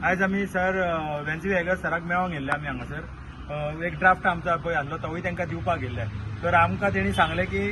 आज आम्ही सर वेन्सी वेगस सराक मेळोंक गेल्ले आमी हांगासर एक ड्राफ्ट आमचो पळय आसलो तोय तांकां दिवपाक गेल्ले. तर आमकां तेणी सांगलें की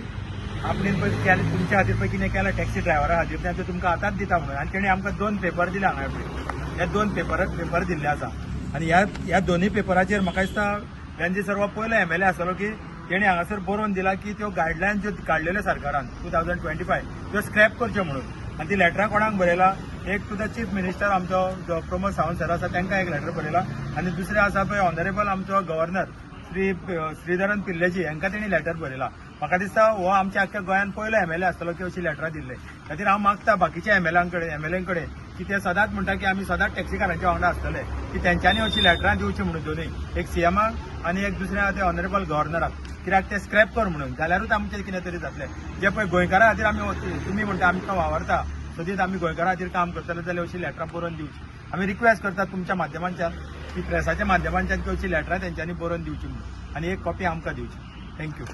आपणें पळय केलें तुमच्या खातीर पळय कितें केलां टॅक्सी ड्रायव्हरा खातीर तें तुमकां आतांच दिता म्हणून. आनी तेणी आमकां 2 पेपर दिले हांगा पळय. हे 2 पेपर दिल्ले आसा आनी ह्या दोनूय पेपराचेर म्हाका दिसता वेन्सी सर हो पयलो MLA आसलो की तेणी हांगासर बरोवन दिला की त्यो गायडलायन ज्यो काडलेल्यो सरकारान 2025 त्यो स्क्रॅप करच्यो म्हणून. आनी ती लेटरां कोणाक बरयला? एक टू द चीफ मिनिस्टर आमचो प्रमोद सावंत सर आसा तांकां एक लेटर बरयला आनी दुसरे आसा पळय ऑनरेबल आमचो गव्हर्नर श्रीधरन पिल्लेजी हांकां तेणी लेटर बरयला. म्हाका दिसता हो आमच्या आख्ख्या गोंयान पयलो MLA आसतलो की अशी लेटरां दिल्ले. खातीर हांव मागता बाकीच्या MLA कडेन की ते सदांच म्हणटा की आमी सदांच टॅक्सीकारांच्या वांगडा आसतले की तेंच्यांनी अशी लेटरां दिवची म्हणून दोनूय, एक CMाक आनी एक दुसऱ्या ते ऑनरेबल गव्हर्नराक, कित्याक ते स्क्रॅप कर म्हणून. जाल्यारूच आमचें कितें तरी जातलें. जे पळय गोंयकारां खातीर आमी तुमी म्हणटा आमकां वावरता सदींच आमी गोंयकारां खातीर काम करतले जाल्यार अशी लेटरां बरोवन दिवची. आमी रिक्वेस्ट करतात तुमच्या माध्यमांच्यान की प्रेसाच्या माध्यमांच्यान की अशी लेटरां तेंच्यांनी बरोवन दिवची म्हणून आनी एक कॉपी आमकां दिवची. थँक्यू.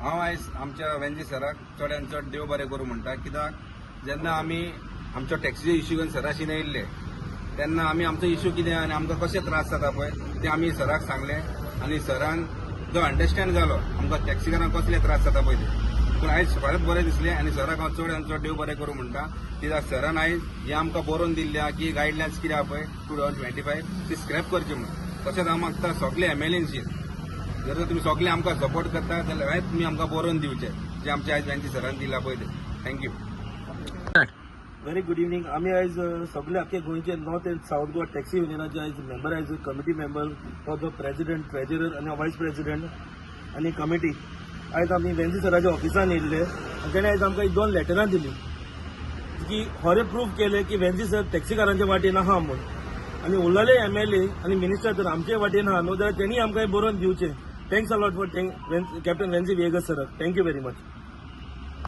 हांव आयज आमच्या वेन्सी सराक चडांत चड देव बरें करूं म्हणटा. कित्याक जेन्ना आमी आमचो टॅक्सीचो इश्यू घेवन सराशीन येयल्ले तेन्ना आमी आमचो इश्यू कितें आनी आमकां कशे त्रास जाता पळय ते आमी सराक सांगले आनी सरान जो अंडरस्टँड जालो आमकां टॅक्सीकारांक कसले त्रास जाता पळय ते. पूण आयज फारच बरें दिसलें आनी सराक हांव चड चड देव बरें करूं म्हणटा. कित्याक सरान आयज हे आमकां बरोवन दिल्ल्या की गायडलायन्स कितें आहा पळय 2025 ती स्क्रॅप करची म्हणून. तशेंच हांव मागता सगळे MLAंशी जर तुमी सगळे आमकां सपोर्ट करता जाल्यार आयज तुमी आमकां बरोवन दिवचे जे आमचे आयज वेन्सी सरान दिला पळय ते. थँक्यू. Very good evening. आमी आयज सगळे आख्खे गोंयचे north and south Goa taxi युनियनाचे आयज मेंबर आयज committee member for the president, treasurer आनी वायस प्रेसिडेंट आनी कमिटी आयज आमी वेन्सी सराच्या ऑफिसान येयल्ले आनी तेणें आयज आमकां 2 लेटरां दिली की खरें प्रूफ केलें की वेन्सी सर टॅक्सीकारांच्या वाटेन आहा म्हणून. आनी उरलेले MLA आनी मिनिस्टर जर आमचे वाटेन आहा न्हू जाल्यार तेणी आमकां बरोवन दिवचें. Thanks a lot for captain Venzy Viegas सराक. Thank you very much.